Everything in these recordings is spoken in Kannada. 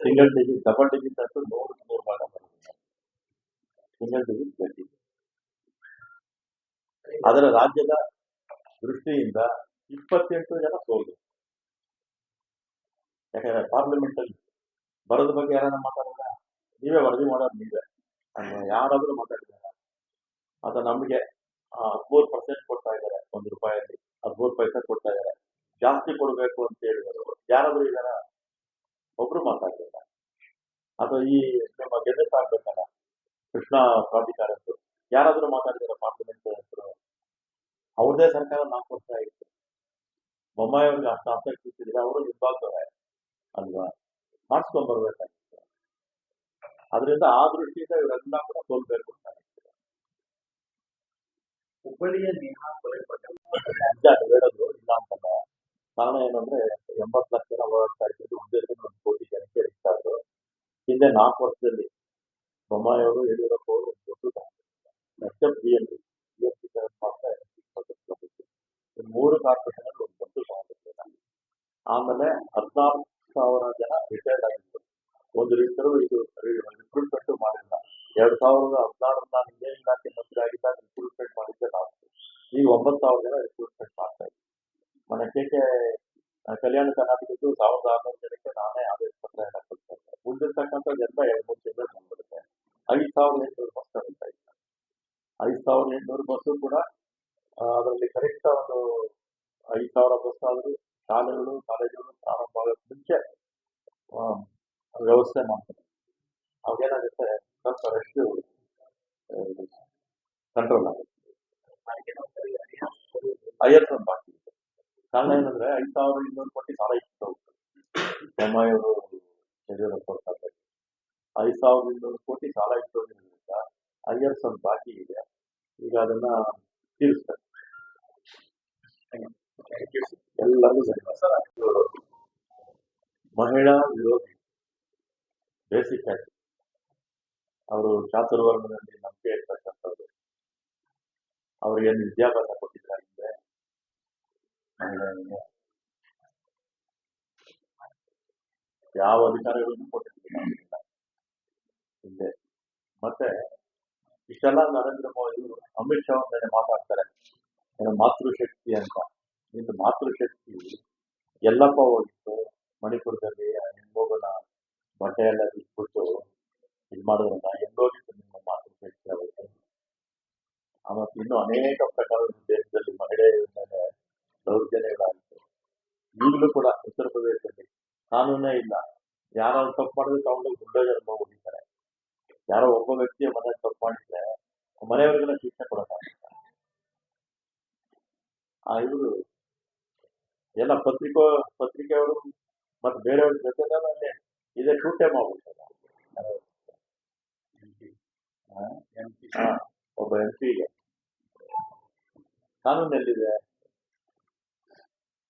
ಸಿಂಗಲ್ ಡಿಜಿಟ್ ಡಬಲ್ ಡಿಜಿಟ್ ಅಂತೂ 100 ಭಾಗ ಬರುತ್ತೆ. ಸಿಂಗಲ್ ಡಿಜಿಟ್ ಗಟ್ಟಿ. ಅದರ ರಾಜ್ಯದ ದೃಷ್ಟಿಯಿಂದ 28 ಜನ ಸೋಲು. ಯಾಕಂದ್ರೆ ಪಾರ್ಲಿಮೆಂಟ್ ಅಲ್ಲಿ ಬರೋದ್ರ ಬಗ್ಗೆ ಯಾರನ್ನ ಮಾತಾಡಿದ, ನೀವೇ ವರದಿ ಮಾಡೋದು ನೀವೇ, ಯಾರಾದ್ರೂ ಮಾತಾಡಿದಾರ? ಅದ ನಮ್ಗೆ 13% ಕೊಡ್ತಾ ಇದ್ದಾರೆ, ₹1 13 ಪೈಸೆ ಕೊಡ್ತಾ ಇದ್ದಾರೆ, ಜಾಸ್ತಿ ಕೊಡ್ಬೇಕು ಅಂತ ಹೇಳಿದ್ರು. ಯಾರಾದ್ರೂ ಇದಾರ? ಒಬ್ರು ಮಾತಾಡ್ಲಿಲ್ಲ. ಅದು ಈ ನಮ್ಮ ಗೆಜೆಟ್ ಆಗ್ಬೇಕಲ್ಲ, ಕೃಷ್ಣಾ ಪ್ರಾಧಿಕಾರದ್ದು, ಯಾರಾದ್ರೂ ಮಾತಾಡಿದಾರ ಪಾರ್ಲಿಮೆಂಟ್ ಹೆಸರು? ಅವ್ರದೇ ಸರ್ಕಾರ 4 ವರ್ಷ ಆಯಿತು. ಬೊಮ್ಮಾಯಿ ಅವ್ರಿಗೆ ಅಷ್ಟು ಆಸಕ್ತಿ ಇಟ್ಟಿದ್ರೆ ಅವರು ನಿಂಬಾಗ್ತಾರೆ ಅಲ್ವಾ, ಮಾಡಿಸ್ಕೊಂಡ್ ಬರ್ಬೇಕಾಗಿತ್ತು. ಅದರಿಂದ ಆ ದೃಷ್ಟಿಯಿಂದ ಇವರೆಲ್ಲ ಕೂಡ ಸೋಲ್ಬೇಕು ಅಂತ ಹುಬ್ಬಳ್ಳಿಯ ಹೇಳೋದು ಇಲ್ಲ ಅಂತಲ್ಲ. ಕಾರಣ ಏನಂದ್ರೆ 80 ಲಕ್ಷ ಜನ ಓಡಾಡ್ತಾ ಇದ್ದು ಉದ್ದೇಶ 1 ಕೋಟಿ ಜನಕ್ಕೆ ಇರ್ತಾ ಇದ್ರು. ಹಿಂದೆ 4 ವರ್ಷದಲ್ಲಿ ಬೊಮ್ಮಾಯಿ ಅವರು, ಯಡಿಯೂರಪ್ಪ ಅವರು ಒಂದು ದೊಡ್ಡ ಮೂರು ಕಾರ್ಪೊರೇಷನ್ ಒಂದು ದೊಡ್ಡ ತಗೊಂಡಿಲ್ಲ. ಆಮೇಲೆ 14,000 ಜನ ರಿಟೈರ್ಡ್ ಆಗಿದ್ರು. ಒಂದು ರಿಕ್ರೂಟ್ಮೆಂಟ್ ಮಾಡಿಲ್ಲ. 2016 ನಾನು ಇಂಜಿನಿಯರಿಂಗ್ ಇಲಾಖೆ ಮಂತ್ರಿ ಆಗಿದ್ದಾಗ ರಿಕ್ರೂಟ್ಮೆಂಟ್ ಮಾಡಿದ್ದೆ ನಾವು. ಈಗ 9,000 ಜನ ರಿಕ್ರೂಟ್ಮೆಂಟ್ ಮಾಡ್ತಾ ಇದ್ವಿ. ಮನೆ ಕೆ ಕಲ್ಯಾಣ ಕರ್ನಾಟಕದ್ದು 1,600 ಜನಕ್ಕೆ ನಾನೇ ಆದೇಶ ಪತ್ರ ಕೊಡ್ತಾ ಇದ್ದೆ. ಉಳಿದಿರ್ತಕ್ಕಂಥ ಜನ 2-3 ತಿಂಗಳು ಬಂದ್ಬಿಡುತ್ತೆ. 5,800 ಬಸ್ ತಗೊಳ್ತಾ ಇದ್ದೆ. 5,800 ಬಸ್ಸು ಕೂಡ ಅದರಲ್ಲಿ ಕನಿಷ್ಠ ಒಂದು 5,000 ಬಸ್ ಆದರೂ ಶಾಲೆಗಳು ಕಾಲೇಜುಗಳು ಪ್ರಾರಂಭ ಆಗೋಕ್ಕೆ ಮುಂಚೆ ವ್ಯವಸ್ಥೆ ಮಾಡ್ತಾರೆ. ಅವಾಗೇನಾಗುತ್ತೆ, ಸ್ವಲ್ಪ ರಶ್ಶು ಕಂಟ್ರೋಲ್ ಆಗುತ್ತೆ. 50 ಬಾಕಿ ಇದೆ. ಕಾರಣ ಏನಂದ್ರೆ 5,200 ಕೋಟಿ ಸಾಲ ಇಟ್ಟು ಬೊಮ್ಮಾಯಿ ಅವರು ಯಡಿಯೂರಪ್ಪ ಕೊಡ್ತಾರೆ. 5,200 ಕೋಟಿ ಸಾಲ ಇಟ್ಟೋದ್ರಿಂದ 50 ಬಾಕಿ ಇದೆ. ಈಗ ಅದನ್ನ ತೀರಿಸ್ತಾರೆ. ಎಲ್ಲರಿಗೂ ಮಹಿಳಾ ವಿರೋಧಿ ಬೇಸಿಕ್ ಆಗಿ ಅವರು ಚಾತುರ್ವರ್ಣದಲ್ಲಿ ನಂಬಿಕೆ ಇರ್ತಕ್ಕಂಥವ್ರು. ಅವ್ರಿಗೆ ವಿದ್ಯಾಭ್ಯಾಸ ಕೊಟ್ಟಿದ್ದಾರೆ. ಯಾವ ಅಧಿಕಾರಿಗಳನ್ನು ಕೊಟ್ಟಿರ್ಲಿಲ್ಲ ಹಿಂದೆ. ಮತ್ತೆ ಇಷ್ಟೆಲ್ಲ ನರೇಂದ್ರ ಮೋದಿ, ಅಮಿತ್ ಶಾ ಮೇಲೆ ಮಾತಾಡ್ತಾರೆ ಮಾತೃಶಕ್ತಿ ಅಂತ. ಇದು ಮಾತೃಶಕ್ತಿ ಎಲ್ಲಪ್ಪ ಹೋಗಿತ್ತು ಮಣಿಪುರದಲ್ಲಿ ಹೆಣ್ಮಗುನ ಬಟ್ಟೆ ಎಲ್ಲ ಬಿಟ್ಬಿಟ್ಟು ಇದು ಮಾಡೋದ್ರಿಂದ ಎಲ್ಲೋಗಿತ್ತು ನಿಮ್ಮ ಮಾತೃಶಕ್ತಿ ಅವರಿಗೆ. ಆಮೇಲೆ ಇನ್ನೂ ಅನೇಕ ಪ್ರಕಾರದ ದೇಶದಲ್ಲಿ ಮಹಿಳೆಯರ ಮೇಲೆ ದೌರ್ಜನ್ಯಗಳಾಗಿತ್ತು. ಈಗಲೂ ಕೂಡ ಉತ್ತರ ಪ್ರದೇಶದಲ್ಲಿ ಕಾನೂನೇ ಇಲ್ಲ. ಯಾರಾದ್ರು ತಪ್ಪು ಮಾಡಿದ್ರೆ ತಗೊಂಡು ಬುಲ್ಡೋಜರ್ ಹೊಡಿತಾರೆ. ಯಾರೋ ಒಬ್ಬ ವ್ಯಕ್ತಿಯ ಮನೆ ತಪ್ಪು ಮಾಡಿದ್ರೆ ಮನೆಯವರಿಗೆಲ್ಲ ಶಿಕ್ಷೆ ಕೊಡೋಕ್ಕಾಗುತ್ತೆ. ಇವರು ಎಲ್ಲ ಪತ್ರಿಕೆಯವರು ಮತ್ತೆ ಬೇರೆಯವ್ರ ಜೊತೆ ಇದೇ ಟೂಟೆ ಮಾಡ್ಬಿಡ್ತಾರೆ. ಒಬ್ಬ MP ಕಾನೂನು ಎಲ್ಲಿದೆ?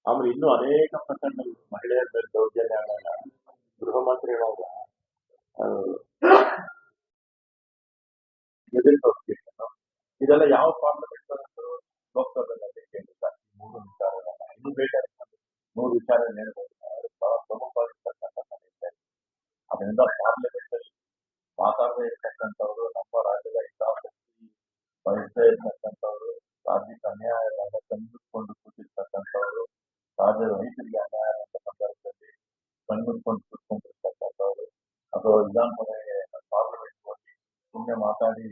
ಆಮೇಲೆ ಇನ್ನೂ ಅನೇಕ ಪ್ರಕರಣಗಳು ಮಹಿಳೆಯರ ಮೇಲೆ ದೌರ್ಜನ್ಯ ಆದಾಗ ಗೃಹ ಮಂತ್ರಿ ಇದೆಲ್ಲ ಯಾವ ಪಾರ್ಲಿಮೆಂಟ್ ಲೋಕಸಭೆಯಲ್ಲಿ ಕೇಳಿದ್ದಾರೆ. 3 ವಿಚಾರಗಳನ್ನ ಇನ್ನೂ ಬೇಕಾದ್ರೆ 3 ವಿಚಾರ ಹೇಳ್ಬೋದು. ಬಹಳ ಪ್ರಮುಖವಾಗಿರ್ತಕ್ಕಂಥ ಅದರಿಂದ ಪಾರ್ಲಿಮೆಂಟ್ ಅಲ್ಲಿ ಮಾತಾಡದೇ ಇರ್ತಕ್ಕಂಥವ್ರು, ನಮ್ಮ ರಾಜ್ಯದ ಹಿತಾಸಕ್ತಿ ಬಯಸದೇ ಇರ್ತಕ್ಕಂಥವ್ರು, ರಾಜ್ಯಕ್ಕೆ ಅನ್ಯಾಯವಾದ ಕಣ್ಮುಚ್ಕೊಂಡು ಕೂತಿರ್ತಕ್ಕಂಥವ್ರು, ರಾಜ್ಯದ ರೈತರಿಗೆ ಅನ್ಯಾಯ ಅಂತ ಸಂದರ್ಭದಲ್ಲಿ ಕಣ್ಮುಚ್ಕೊಂಡು ಕೂತ್ಕೊಂಡಿರ್ತಕ್ಕಂಥವ್ರು, ಅಥವಾ ವಿಧಾನಸಭೆಗೆ ಪಾರ್ಲಿಮೆಂಟ್ ಹೋಗಿ ಸುಮ್ಮನೆ ಮಾತಾಡಿ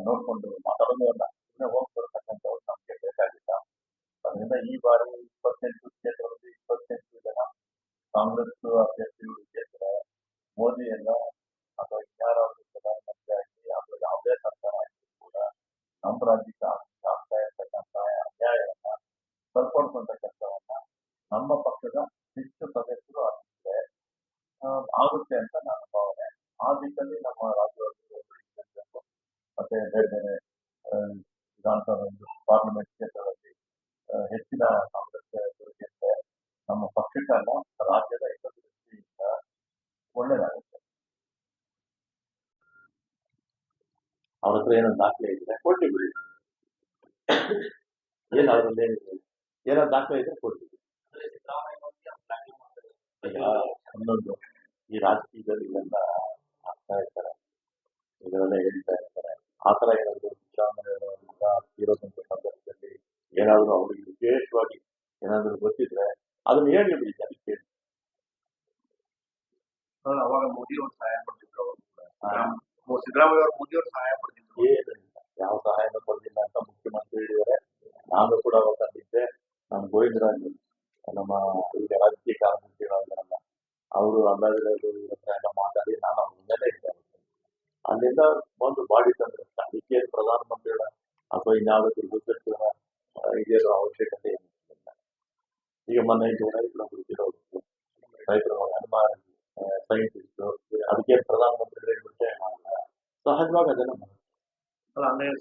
ನೋಡ್ಕೊಂಡು ಮಾತಾಡೋದು ಅಲ್ಲ, ಸುಮ್ಮನೆ ಹೋಗಿ ಬರ್ತಕ್ಕಂಥವ್ರು ನಮ್ಗೆ ಬೇಕಾಗಿಲ್ಲ. ಅದರಿಂದ ಈ ಬಾರಿ 28 ಕ್ಷೇತ್ರದಲ್ಲಿ 28 ಜನ ಕಾಂಗ್ರೆಸ್ ಅಭ್ಯರ್ಥಿಗಳು ಗೆದ್ದರೆ ಮೋದಿ ಎಲ್ಲ ಅಥವಾ ಯಾರಾದ್ರೂ ಪ್ರಧಾನಮಂತ್ರಿ ಆಗಿ ಅಥವಾ ಯಾವುದೇ ಸರ್ಕಾರ ಆಗಿದ್ರು ಕೂಡ ನಮ್ಮ ರಾಜ್ಯಕ್ಕೆ ಆಗ್ತಾ ಇರ್ತಕ್ಕಂಥ ಅನ್ಯಾಯವನ್ನ ಸರಿಪಡಿಸುವಂತ ಕೆಲಸವನ್ನ ನಮ್ಮ ಪಕ್ಷದ ಹೆಚ್ಚು ಸದಸ್ಯರು ಆಗಿದ್ರೆ ಆಗುತ್ತೆ ಅಂತ ನನ್ನ ಭಾವನೆ. ಆ ದಿಕ್ಕಲ್ಲಿ ನಮ್ಮ ರಾಜ್ಯದಲ್ಲಿ ಮತ್ತೆ ಬೇರೆ ಬೇರೆ ವಿಧಾನಸಭೆ ಪಾರ್ಲಿಮೆಂಟ್ ಕ್ಷೇತ್ರದಲ್ಲಿ ಹೆಚ್ಚಿನ ಕಾಂಗ್ರೆಸ್ ಗೆದ್ದರೆ ನಮ್ಮ ಪಕ್ಷಕ್ಕಲ್ಲ ರಾಜ್ಯದ ಹಿತದೃಷ್ಟಿಯಿಂದ ಒಳ್ಳೇದಾಗುತ್ತೆ. ಅವ್ರ ಹತ್ರ ಏನೋ ದಾಖಲೆ ಇದ್ರೆ ಕೊಡ್ಲಿ ಬಿಡಿ, ಏನ್ ಅವ್ರಲ್ಲಿ ಏನಿದೆ, ಏನೋ ದಾಖಲೆ ಇದ್ರೆ ಕೊಡ್ತೀವಿ. ಇನ್ನೊಂದು ಈ ರಾಜಕೀಯದಲ್ಲಿ ಇವೆಲ್ಲ ಆಗ್ತಾ ಇರ್ತಾರೆ, ಇದೆಲ್ಲ ಹೇಳ್ತಾ ಇರ್ತಾರೆ. ಆತರ ಏನಾದ್ರು ಸಿದ್ದರಾಮಯ್ಯ ಇರೋದಂತ ಸಂದರ್ಭದಲ್ಲಿ ಏನಾದ್ರು ಅವ್ರಿಗೆ ವಿಶೇಷವಾಗಿ ಏನಾದ್ರು ಗೊತ್ತಿದ್ರೆ ಅದನ್ನ ಹೇಳಿಬಿಡಿ ಜನಕ್ಕೆ. ಅವಾಗ ಮೋದಿ ಅವರು ಸಹಾಯ ಪಡ್ತಿದ್ರು, ಸಿದ್ದರಾಮಯ್ಯ ಅವರು ಮೋದಿ ಅವರು ಸಹಾಯ ಪಡ್ತಿದ್ರು. ಏನಿಲ್ಲ, ಯಾವ ಸಹಾಯನೂ ಕೊಡಲಿಲ್ಲ ಅಂತ ಮುಖ್ಯಮಂತ್ರಿ ಹೇಳಿದರೆ. ನಾನು ಕೂಡ ಅವತ್ತಲ್ಲಿದ್ದೆ. ನಮ್ಮ ಗೋವಿಂದರಾಜ್ ನಮ್ಮ ಈಗ ರಾಜಕೀಯ ಕಾರ್ಯಮಂತ್ರಿಗಳಾಗಿರಲ್ಲ, ಅವರು ಅಂದಾಜು ಎಲ್ಲ ಮಾತಾಡಿ ನಾನು ಅವ್ರ ಮುಂದೆನೇ ಇದ್ದೆ. ಅಲ್ಲಿಂದ ಒಂದು ಬಾಡಿ ತಂದ್ರೆ ಅದಕ್ಕೆ ಪ್ರಧಾನಮಂತ್ರಿಗಳ ಅಥವಾ ಇನ್ಯಾವುದಕ್ಕೆ ಗುರುತಿನ ಇದೇನೋ ಅವಶ್ಯಕತೆ ಏನಿಲ್ಲ. ಈಗ ಮೊನ್ನೆ ರೈತರು ರೈತರ ಹನುಮಾನ ಸೈಂಟಿಸ್ಟ್ ಅದಕ್ಕೆ ಪ್ರಧಾನಮಂತ್ರಿಗಳು ಬಿಟ್ಟೆ ಮಾಡಲ್ಲ, ಸಹಜವಾಗಿ ಅದನ್ನ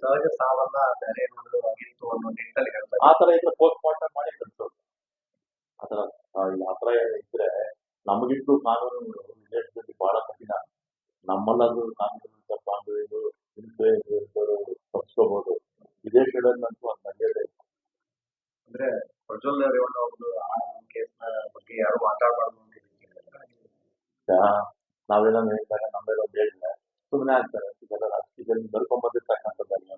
ಸಹಜ ಸಾವನ್ನ ಬೇರೆ ಆಗಿತ್ತು ಅನ್ನೋ ನಿಟ್ಟಲ್ಲಿ ಹೇಳ್ತಾರೆ. ಆ ತರ ಇದ್ರೆ ಪೋಸ್ಟ್ ಮಾರ್ಟಮ್ ಮಾಡಿ ಕಳಿಸೋದು. ಆತರ ಇದ್ರೆ ನಮಗಿಂತೂ ಕಾನೂನು ದೇಶದಲ್ಲಿ ಬಹಳ ಕಠಿಣ. ನಮ್ಮಲ್ಲೂ ಕಾನೂನು ತಪ್ಪಾಂದು ತಪ್ಪಿಸ್ಕೋಬಹುದು. ವಿದೇಶಗಳಲ್ಲಂತೂ ಅದು ನಡೆಯೋದೇ ಇಲ್ಲ. ಅಂದ್ರೆ ಪ್ರಜ್ವಲ್ ರೇವಣ್ಣ ಅವರು ಆ ಕೇಸ್ನ ಬಗ್ಗೆ ಯಾರು ಮಾತಾಡಬಾರ್ದು ಅಂತ ನಾವೆಲ್ಲ ಹೇಳ್ತಾರೆ, ನಮ್ಮೆಲ್ಲ ಹೇಳಿಲ್ಲ ಸುಮ್ಮನೆ ಆಗ್ತಾರೆ. ಇದೆಲ್ಲ ರಾಜಕೀಯದಲ್ಲಿ ಬರ್ಕೊಂಡ್ ಬಂದಿರ್ತಕ್ಕಂಥದ್ದಲ್ಲ.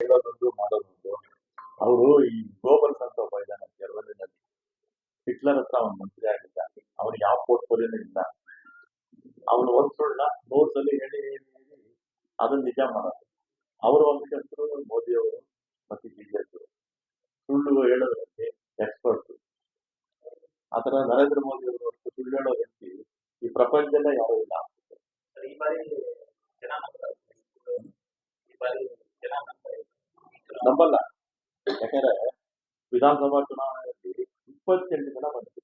ಹೇಳೋದೊಂದು ಮಾಡೋದೊಂದು. ಅವರು ಈ ಗ್ಲೋಬಲ್ಸ್ ಅಂತ ಒಬ್ಬ ಇದ್ದಾನೆ ಜರ್ಮನಿನಲ್ಲಿ, ಹಿಟ್ಲರ್ ಹತ್ರ ಅವನು ಮಂತ್ರಿ ಆಗಿದ್ದ. ಅವನು ಯಾವ ಪೋರ್ಟ್ಫೋಲಿಯೋನೂ ಇಲ್ಲ. ಅವನು ಒಂದು ಸುಳ್ಳ 100 ಸಲ ಹೇಳಿ ಅದನ್ನ ನಿಜ ಮಾಡೋದು. ಅವರು ಒಂದು ಕೆಲಸರು ಮೋದಿ ಅವರು ಮತ್ತೆ ಬಿಜೆಪಿ ಸುಳ್ಳು ಹೇಳೋದ್ರಲ್ಲಿ ಎಕ್ಸ್ಪರ್ಟ್. ಆತರ ನರೇಂದ್ರ ಮೋದಿ ಅವರು ಸುಳ್ಳು ಹೇಳೋ ವ್ಯಕ್ತಿ ಈ ಪ್ರಪಂಚದಲ್ಲೇ ಯಾರು ಇಲ್ಲ. ಈ ಬಾರಿ ನಂಬಲ್ಲ. ಯಾಕಂದ್ರೆ ವಿಧಾನಸಭಾ ಚುನಾವಣೆಯಲ್ಲಿ 28 ಜನ ಬಂದ್ರು,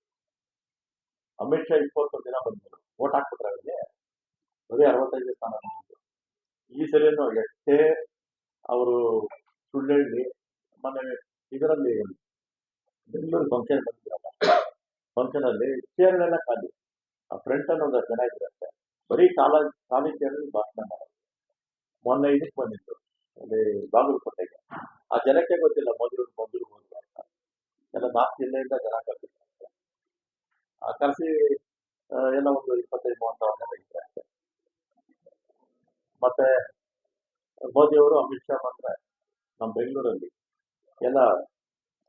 ಅಮಿತ್ ಶಾ 21 ಜನ ಬಂದ್ರು, ವೋಟ್ ಹಾಕ್ಬಿಟ್ರೆ ಅವರಿಗೆ ಬರೀ 65 ಸ್ಥಾನ ಬಂದಿತ್ತು. ಈ ಸರಿಯನ್ನು ಎಷ್ಟೇ ಅವರು ಸುಳ್ಳು ಹೇಳಿ ಮೊನ್ನೆ ಇದರಲ್ಲಿ ಬೆಂಗಳೂರು ಫಂಕ್ಷನ್ ಬಂದಿರಲ್ಲ, ಫಂಕ್ಷನ್ ಅಲ್ಲಿ ಚೇರ್ಗಳೆಲ್ಲ ಖಾಲಿ, ಆ ಫ್ರಂಟ್ ಅನ್ನೋದು ಜನ ಇದ್ರಂತೆ, ಬರೀ ಖಾಲಿ ಚೇರಲ್ಲಿ ಭಾಷಣ ಮಾಡೋದು. ಮೊನ್ನೆ ಇದಕ್ಕೆ ಬಂದಿತ್ತು ಅಲ್ಲಿ ಬಾಗಲಕೋಟೆಗೆ, ಆ ಜನಕ್ಕೆ ಗೊತ್ತಿಲ್ಲ ಮೊದಲು ಹೋದ್ರು ಅಂತ ಎಲ್ಲ 4 ಜಿಲ್ಲೆಯಿಂದ ಜನ ಕರ್ಸಿದ್ದಾರೆ. ಕರೆಸಿ ಎಲ್ಲ ಒಂದು 25-30 ಜನ ಇದ್ದಾರೆ. ಮತ್ತೆ ಮೋದಿ ಅವರು ಅಮಿತ್ ಶಾ ಬಂದ್ರೆ ನಮ್ಮ ಬೆಂಗಳೂರಲ್ಲಿ ಎಲ್ಲ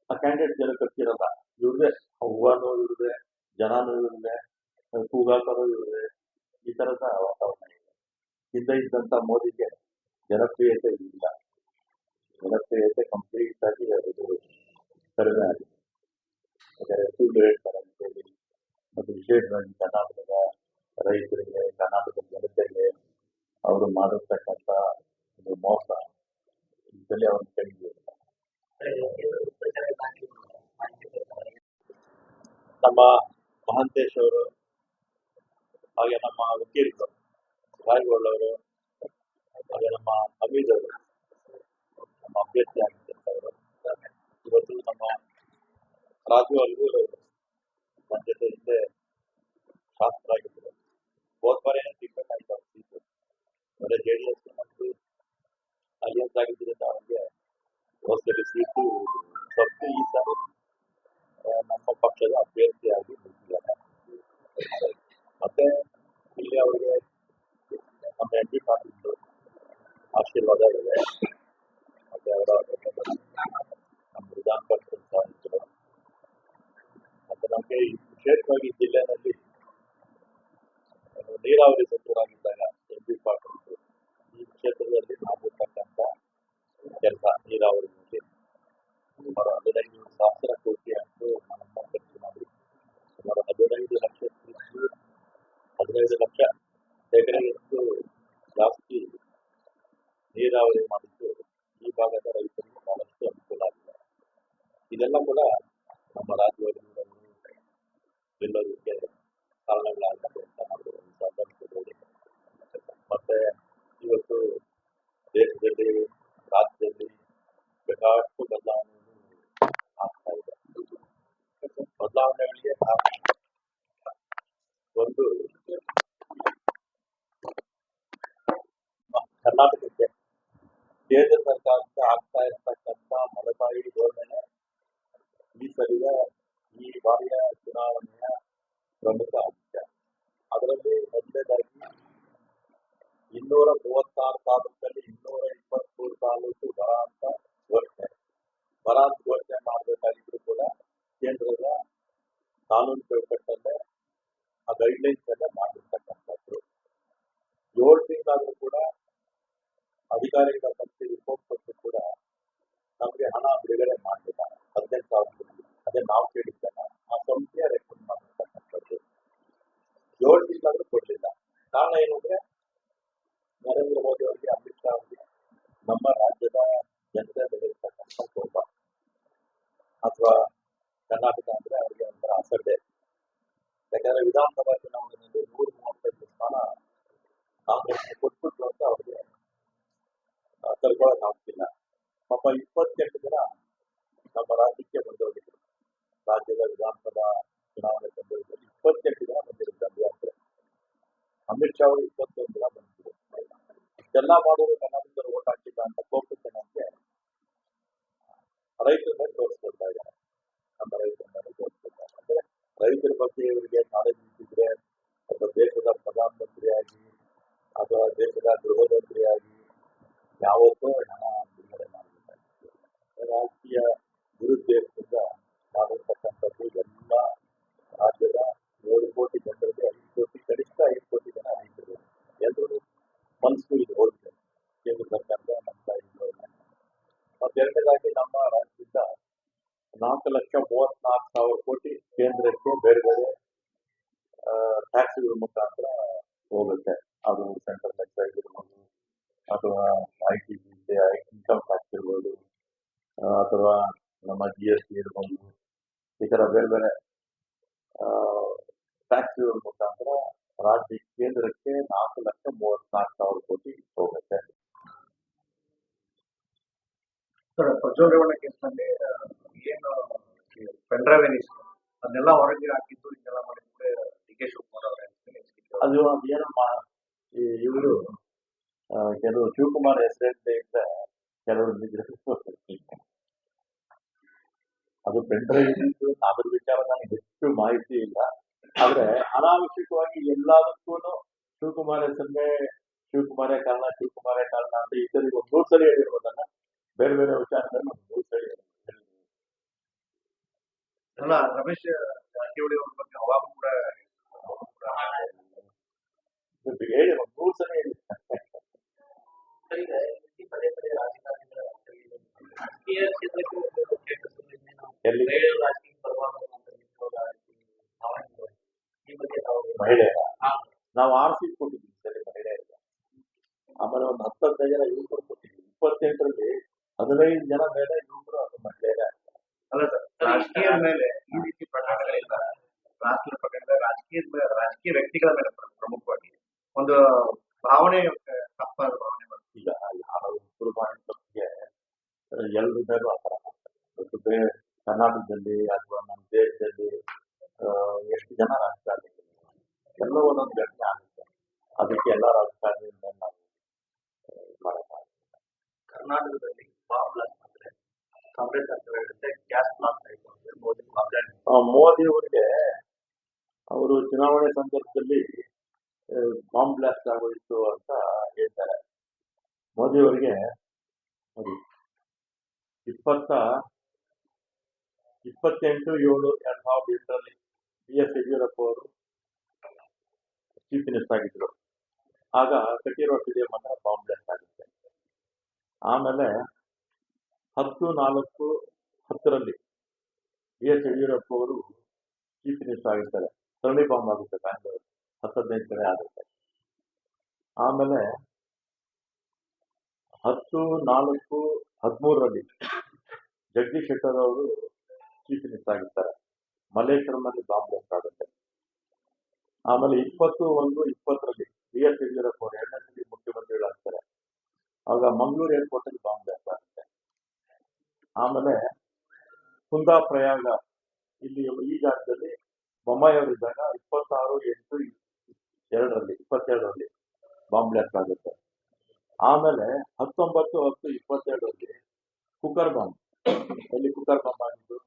ಆ ಕ್ಯಾಂಡಿಡೇಟ್ ಜನ ಕರ್ಸಿರಲ್ಲ, ಇವ್ರದೇ ಹೂವಾನು ಇವ್ರದೇ, ಜನನೂ ಇವ್ರದೇ, ಕೂಗಾಕರು ಇವ್ರದೇ, ಈ ತರದ ವಾತಾವರಣ ಇದೆ. ಹಿಂದೆ ಇದ್ದಂತ ಮೋದಿಗೆ ಜನಪ್ರಿಯತೆ ಇಲ್ಲ, ಜನಪ್ರಿಯತೆ ಕಂಪ್ಲೀಟ್ ಆಗಿ ಕಡಿಮೆ ಆಗಿದೆ. ಯಾಕಂದ್ರೆ ಸುಳ್ಳು ಹೇಳ್ತಾರೆ ಅಂತೇಳಿ, ಮತ್ತು ವಿಶೇಷವಾಗಿ ಕರ್ನಾಟಕದ ರೈತರಿಗೆ, ಕರ್ನಾಟಕದ ಜನತೆಗೆ ಅವರು ಮಾಡಿರ್ತಕ್ಕಂಥ ಒಂದು ಮೋಸ ಇದರಲ್ಲಿ ಅವ್ರ ಕೈಗೆ. ನಮ್ಮ ಮಹಾಂತೇಶ್ ಅವರು, ಹಾಗೆ ನಮ್ಮ ವಕೀಲರು ರಾಯಗೌಡವರು, ಹಾಗೆ ನಮ್ಮ ಹಮೀದ್ ಅವರು, ನಮ್ಮ ಅಭ್ಯರ್ಥಿ ಆಗಿದ್ದಂಥವರು, ಇವತ್ತು ನಮ್ಮ ರಾಜು ಅಲ್ಗೂರ್ ಅವರು ನನ್ನ ಜೊತೆ ಹಿಂದೆ ಶಾಸಕರಾಗಿದ್ದರು. ಹೋದ ಬಾರಿನೇ ಸಿಗ್ಬೇಕಾಯ್ತು ಅವ್ರ ಸೀಟು, ಅವರೇ JDS ನಮ್ಮದು ಅಲಿಯನ್ಸ್ ಆಗಿದ್ದರಿಂದ ಅವರಿಗೆ ಹೋದಲ್ಲಿ ಸೀಟು ಸ್ವಲ್ಪ ಈ ಸಾರಿ ನಮ್ಮ ಪಕ್ಷದ ಅಭ್ಯರ್ಥಿಯಾಗಿ ನಿಂತಿದ್ದಾರೆ. ಮತ್ತೆ ಇಲ್ಲಿ ಅವರಿಗೆ ನಮ್ಮ MP ಪಾಟೀಲ್ ಆಶೀರ್ವಾದ ಇದೆ. ಮತ್ತೆ ಅವರ ನಮ್ಮ ವಿಧಾನ ಪರಿಷತ್ ಸದಸ್ಯರು, ಮತ್ತೆ ನಮಗೆ ವಿಶೇಷವಾಗಿ ಜಿಲ್ಲೆಯಲ್ಲಿ ನೀರಾವರಿ ಸಚಿವರಾಗಿದ್ದಾಗ MP ಪಾಟೀಲ್ ಈ ಕ್ಷೇತ್ರದಲ್ಲಿ ಮಾಡಿರ್ತಕ್ಕಂಥ ಕೆಲಸ ನೀರಾವರಿಯಲ್ಲಿ ಸುಮಾರು 15,000 ಕೋಟಿ ಅಷ್ಟು ಹಣವನ್ನು ಖರ್ಚು ಮಾಡಿ ಸುಮಾರು 15 ಲಕ್ಷ ಎಕರೆಗಿಂತೂ ಜಾಸ್ತಿ ನೀರಾವರಿ ಮಾಡಿದ್ದು ಈ ಭಾಗದ ರೈತರಿಗೆ ಬಹಳಷ್ಟು ಅನುಕೂಲ ಆಗಿದೆ. ಇದೆಲ್ಲ ಕೂಡ ನಮ್ಮ ರಾಜ್ಯದಲ್ಲಿ ಗೆಲ್ಲೋದಕ್ಕೆ ಕಾರಣಗಳಾಗಬೇಕು ಅಂತ ನಾವು ಸಂದರ್ಭದಲ್ಲಿ. ಮತ್ತೆ ಇವತ್ತು ದೇಶದಲ್ಲಿ, ರಾಜ್ಯದಲ್ಲಿ ಬೇಕಾದಷ್ಟು ಬದಲಾವಣೆ ಆಗ್ತಾ ಇದೆ. ಬದಲಾವಣೆಗಳಿಗೆ ಒಂದು ಕರ್ನಾಟಕಕ್ಕೆ ಕೇಂದ್ರ ಸರ್ಕಾರಕ್ಕೆ ಆಗ್ತಾ ಇರ್ತಕ್ಕಂಥ ಮಲತಾಯಿ ಧೋರಣೆ ಈ ಸರಿದ ಈ ಬಾರಿಯ ಚುನಾವಣೆಯ ಪ್ರಮುಖ ಅಂಶ. ಅದರಲ್ಲಿ ಮೊದಲನೇದಾಗಿ 236 ತಾಲೂಕಲ್ಲಿ 223 ತಾಲೂಕು ಬರ ಅಂತ ಘೋಷಣೆ ಮಾಡಬೇಕಾಗಿದ್ರು ಕೂಡ ಕೇಂದ್ರದ ಕಾನೂನು ಚೌಕಟ್ಟಲ್ಲೇ ಆ ಗೈಡ್ಲೈನ್ಸ್ ಅಲ್ಲೇ ಮಾಡಿರ್ತಕ್ಕಂಥದ್ದು. 7 ತಿಂಗಳಾದ್ರೂ ಕೂಡ ಅಧಿಕಾರಿಗಳ ಬಗ್ಗೆ ರಿಪೋರ್ಟ್ ಕೊಟ್ಟು ಕೂಡ ನಮಗೆ ಹಣ ಬಿಡುಗಡೆ ಮಾಡಲಿಲ್ಲ. 18,000 ಅದೇ ನಾವು ಕೇಳಿದ್ದಲ್ಲ, ಆ ಸಂಸ್ಥೆಯ ರೆಕಾರ್ಡ್ ಮಾಡಿರ್ತಕ್ಕಂಥದ್ದು. 7 ತಿಂಗಳಾದ್ರೂ ಕೊಡಲಿಲ್ಲ. ಕಾರಣ ಏನು ಅಂದ್ರೆ ನರೇಂದ್ರ ಮೋದಿ ಅವರಿಗೆ, ಅಮಿತ್ ಶಾ ಅವರಿಗೆ ನಮ್ಮ ರಾಜ್ಯದ ಜನತೆ ಮೇಲೆ ಇರ್ತಕ್ಕಂಥ ಕೋಪ, ಅಥವಾ ಕರ್ನಾಟಕ ಅಂದ್ರೆ ಅವರಿಗೆ ಒಂಥರ ಅಸಡ್ಡೆ. ಯಾಕಂದ್ರೆ ವಿಧಾನಸಭಾ ಚುನಾವಣೆಯಲ್ಲಿ 135 ಸ್ಥಾನ ಕಾಂಗ್ರೆಸ್ಗೆ ಕೊಟ್ಬಿಟ್ರು ಅಂತ ಅವರಿಗೆ ತಡ್ಕೊಳಕ್ ಆಗ್ತಿಲ್ಲ. ಪಾಪ 28 ಜನ ನಮ್ಮ ರಾಜ್ಯಕ್ಕೆ ಬಂದೋಗಿದ್ರು. ರಾಜ್ಯದ ವಿಧಾನಸಭಾ ಚುನಾವಣೆ ಸಂದರ್ಭದಲ್ಲಿ 28 ಜನ ಬಂದಿರುತ್ತೆ ಅಭ್ಯರ್ಥಿ. ಅಮಿತ್ ಶಾ ಅವರು 21 ಜನ ಬಂದಿದ್ರು. ಇಷ್ಟೆಲ್ಲ ಮಾಡೋದು ಕರ್ನಾಟಕದಲ್ಲಿ ಓಟ್ ಹಾಕಿಲ್ಲ ಅಂತ ಕೋಪಕ್ಕೆ ನಮಗೆ ರೈತರ ಮೇಲೆ ತೋರಿಸ್ಕೊಳ್ತಾ ಇದ್ದಾರೆ. ನಮ್ಮ ರೈತರ ಮೇಲೆ ತೋರಿಸ್ಕೊಳ್ತಾರೆ ಅಂದ್ರೆ ರೈತರ ಬಗ್ಗೆ ಇವರಿಗೆ ನಾಲೆಜ್ ಇದ್ದಿದ್ರೆ ಒಬ್ಬ ದೇಶದ ಪ್ರಧಾನಮಂತ್ರಿಯಾಗಿ ಅಥವಾ ದೇಶದ ಗೃಹ ಮಂತ್ರಿಯಾಗಿ ಯಾವತ್ತೂ ಹಣ ಬಿಡುಗಡೆ ಮಾಡಬೇಕಾಗಿತ್ತು. ರಾಜಕೀಯ ದುರುದ್ದೇಶದಿಂದ ಮಾಡಿರ್ತಕ್ಕಂಥದ್ದು ಎಲ್ಲ ರಾಜ್ಯದ 7 ಕೋಟಿ ಜನರಿಗೆ 5 ಕೋಟಿ, ಕನಿಷ್ಠ 5 ಕೋಟಿ ಜನ ರೈತರು. ಎಲ್ಲರೂ ಮನಸ್ಸು ಇದು ಹೋಗಿದೆ ಕೇಂದ್ರ ಸರ್ಕಾರದ ನಮ್ಮ ಇದ್ರಲ್ಲಿ. ಎರಡನೇದಾಗಿ ನಮ್ಮ ರಾಜ್ಯದಿಂದ 4,34,000 ಕೋಟಿ ಕೇಂದ್ರಕ್ಕೆ ಬೇರೆ ಬೇರೆ ಟ್ಯಾಕ್ಸ್ಗಳ ಮುಖಾಂತರ ಹೋಗುತ್ತೆ. ಅದು ಸೆಂಟ್ರಲ್ ಎಕ್ಸೈಸ್ ಇರ್ಬೋದು, ಅಥವಾ ಐಟಿ ಇನ್ಕಮ್ ಟ್ಯಾಕ್ಸ್ ಇರ್ಬೋದು, ಅಥವಾ ನಮ್ಮ GST ಇರ್ಬೋದು. ಈ ತರ ಬೇರೆ ಬೇರೆ ಟ್ಯಾಕ್ಸ್ಗಳ ಮುಖಾಂತರ ರಾಜ್ಯ ಕೇಂದ್ರಕ್ಕೆ 4,34,000 ಕೋಟಿ ಹೋಗುತ್ತೆ. ಸರ್, ಪ್ರಜ್ವಲ್ ರೇವಣ್ಣ ಕೇಸ್ನಲ್ಲಿ ಏನು ಪೆನ್ಡ್ರೈವ್ ಏನಿತ್ತು ಅದನ್ನೆಲ್ಲ ಹೊರಗೆ ಹಾಕಿದ್ದು, ಇದೆಲ್ಲ ಮಾಡಿದ್ರೆ DK ಶಿವಕುಮಾರ್ ಅವರ ಅದು ಏನಮ್ಮ ಇವರು ಕೆಲವರು ಶಿವಕುಮಾರ್ ಹೆಸರಿದ್ದೇ ಇದ್ರೆ ಕೆಲವರು ಅದು ಪೆನ್ಡ್ರೈವ್ ಅದ್ರ ವಿಚಾರ ನನಗೆ ಹೆಚ್ಚು ಮಾಹಿತಿ ಇಲ್ಲ. ಆದ್ರೆ ಅನಾವಶ್ಯಕವಾಗಿ ಎಲ್ಲದಕ್ಕೂ ಶಿವಕುಮಾರ್ ಹೆಸರನ್ನೇ ಶಿವಕುಮಾರೇ ಕಾರಣ ಅಂತ ಇತರಿಗೆ ಒಂದು 3 ಸರಿ ಹೇಳಿರೋದನ್ನ ಬೇರೆ ಬೇರೆ ವಿಚಾರದಲ್ಲಿ ಒಂದು 3 ಸರಿ ಎಲ್ಲ ರಮೇಶ್ ಜಾರಕಿಹೊಳಿ ಅವ್ರ ಬಗ್ಗೆ ಅವಾಗ ಕೂಡ ಹೇಳಿ ಒಂದು 3 ಸರಿ ಹೇಳಿ. ಪದೇ ಪದೇ ರಾಜಕಾರಣಿಗಳ ರಾಜಕೀಯ ಕ್ಷೇತ್ರಕ್ಕೆ ಎಲ್ಲಿ ರಾಜಕೀಯ ಬರಬಾರ್ದು ಅಂತ ಈ ಬಗ್ಗೆ ಮಹಿಳೆ ನಾವು 6 ಸೀಟ್ ಕೊಟ್ಟಿದ್ದೀವಿ ಸರಿ ಮಹಿಳೆಯರಿಗೆ. ಆಮೇಲೆ ಒಂದು 10-15 ಜನ ಯುವಕರು ಕೊಟ್ಟಿದ್ದೀವಿ. 28ರಲ್ಲಿ 15 ಜನ ಮೇಲೆ ಯುವಕರು ಅಥವಾ ಮಹಿಳೆಯರೇ. ಅಲ್ಲ ಸರ್, ರಾಜಕೀಯದ ಮೇಲೆ ಈ ರೀತಿ ಪ್ರಕರಣಗಳಿಂದ ರಾಷ್ಟ್ರದ ಪ್ರಕರಣದ ರಾಜಕೀಯ ವ್ಯಕ್ತಿಗಳ ಮೇಲೆ ಪ್ರಮುಖವಾಗಿ ಒಂದು ಭಾವನೆ, ತಪ್ಪಾದ ಭಾವನೆ ಬರ್ತದೆ. ಈಗ ಯಾರು ಕುರುಬಾಣಿ ತಪ್ಪಿಗೆ ಎಲ್ಲರ ಮೇಲೂ ಆ ಥರ ಮಾಡ್ತಾರೆ. ಕರ್ನಾಟಕದಲ್ಲಿ ಅಥವಾ ನಮ್ಮ ದೇಶದಲ್ಲಿ ಎಷ್ಟು ಜನ ರಾಜಕಾರಣಿಗಳು ಎಲ್ಲ ಒಂದೊಂದು ಘಟನೆ ಆಗುತ್ತೆ. ಅದಕ್ಕೆ ಎಲ್ಲ ರಾಜಕಾರಣಿಯಿಂದ ನಾವು ಮಾಡೋಕ್ಕಾಗುತ್ತೆ. ಕರ್ನಾಟಕದಲ್ಲಿ ಬಾಂಬ್ ಬ್ಲಾಸ್ಟ್ ಅಂದ್ರೆ ಕಾಂಗ್ರೆಸ್ ಸರ್ಕಾರ ಹೇಳುತ್ತೆ ಗ್ಯಾಸ್ ಬ್ಲಾಸ್ಟ್ ಆಯ್ತು ಅಂದ್ರೆ ಮೋದಿ ಅವರಿಗೆ ಅವರು ಚುನಾವಣೆ ಸಂದರ್ಭದಲ್ಲಿ ಬಾಂಬ್ ಬ್ಲಾಸ್ಟ್ ಆಗೋಯ್ತು ಅಂತ ಹೇಳ್ತಾರೆ. ಮೋದಿ ಅವರಿಗೆ 28/7/2008 BS ಯಡಿಯೂರಪ್ಪ ಅವರು ಚೀಫ್ ಮಿನಿಸ್ಟರ್ ಆಗಿದ್ರು. ಆಗ ಕಟೀಲು ಸ್ಟೇಡಿಯಂ ಹತ್ರ ಬಾಂಬ್ ಬ್ಲಾಸ್ಟ್ ಆಗುತ್ತೆ. ಆಮೇಲೆ 10/4/10 BS ಯಡಿಯೂರಪ್ಪ ಅವರು ಚೀಫ್ ಮಿನಿಸ್ಟರ್ ಆಗಿರ್ತಾರೆ. ಸರಣಿ ಬಾಂಬ್ ಆಗುತ್ತೆ ಬ್ಯಾಂಗ್ಳೂರು, 10-15 ಕಡೆ ಆಗುತ್ತೆ. ಆಮೇಲೆ 10/4/13 ಜಗದೀಶ್ ಶೆಟ್ಟರ್ ಅವರು ಚೀಫ್ ಮಿನಿಸ್ಟರ್ ಆಗಿರ್ತಾರೆ. ಮಲ್ಲೇಶ್ವರಂನಲ್ಲಿ ಬಾಂಬ್ ಬ್ಲಾಸ್ಟ್ ಆಗುತ್ತೆ. ಆಮೇಲೆ 20/1/20 BS ಯಡಿಯೂರಪ್ಪ ಅವರು 2ನೇ ಸಲ ಮುಖ್ಯಮಂತ್ರಿಗಳಾಗ್ತಾರೆ. ಆಗ ಮಂಗಳೂರು ಏರ್ಪೋರ್ಟ್ ಅಲ್ಲಿ ಬಾಂಬ್ ಬ್ಲಾಸ್ಟ್ ಆಗುತ್ತೆ. ಆಮೇಲೆ ಕುಂದಾ ಪ್ರಯಾಗ ಇಲ್ಲಿ ಈ ಜಾಗದಲ್ಲಿ ಬೊಮ್ಮಾಯಿ ಅವರಿದ್ದಾಗ 26/8/22 ಬಾಂಬ್ ಬ್ಲಾಸ್ಟ್ ಆಗುತ್ತೆ. ಆಮೇಲೆ 19/10/22 ಕುಕ್ಕರ್ ಬಾಂಬ್ ಆಗಿದ್ದು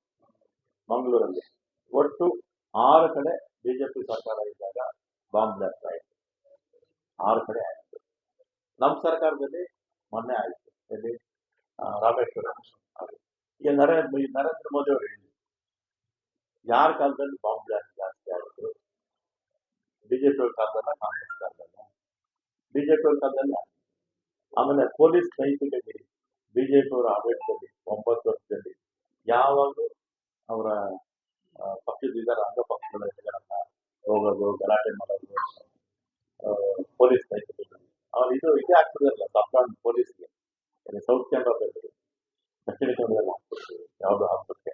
ಮಂಗಳೂರಲ್ಲಿ ಒಟ್ಟು 6 ಕಡೆ ಬಿಜೆಪಿ ಸರ್ಕಾರ ಇದ್ದಾಗ ಬಾಂಬ್ ಬ್ಲಾಸ್ಟ್ ಆಯಿತು. 6 ಕಡೆ ಆಯಿತು. ನಮ್ಮ ಸರ್ಕಾರದಲ್ಲಿ ಮೊನ್ನೆ ಆಯಿತು, ಎಲ್ಲಿ ರಾಮೇಶ್ವರ ಆಗಿದೆ. ಈಗ ನರೇಂದ್ರ ಮೋದಿ ಅವರು ಹೇಳಿ, ಯಾರ ಕಾಲದಲ್ಲಿ ಬಾಂಬ್ ಬ್ಲಾಸ್ಟ್ ಜಾಸ್ತಿ ಆಯಿತು? ಬಿಜೆಪಿ ಅವ್ರ ಕಾಲದಲ್ಲ, ಕಾಂಗ್ರೆಸ್ ಕಾಲದಲ್ಲ? ಬಿಜೆಪಿ ಅವ್ರ ಕಾಲದಲ್ಲ. ಆಮೇಲೆ ಪೊಲೀಸ್ ನೈತಿಕತೆ ಬಿಜೆಪಿ ಅವರ ಆಡಳಿತದಲ್ಲಿ 9 ವರ್ಷದಲ್ಲಿ ಯಾವಾಗಲೂ ಅವರ ಪಕ್ಷದ ಇದ್ದಾರೆ, ಅಂಗಪಕ್ಷಗಳ ಇದರನ್ನ ಹೋಗೋದು, ಗಲಾಟೆ ಮಾಡೋದು, ಪೊಲೀಸ್ ನೈತಿಕತೆ ಅವ್ರು ಇದೇ ಆಗ್ತದಲ್ಲ ಸಪ್ಲಾನ್ ಪೊಲೀಸ್ಗೆ. ಸೌತ್ ಕೆನರಾ ದಕ್ಷಿಣ ಕನ್ನಡದಲ್ಲಿ ಆಗ್ತದೆ, ಯಾವುದು ಆಗ್ತದೆ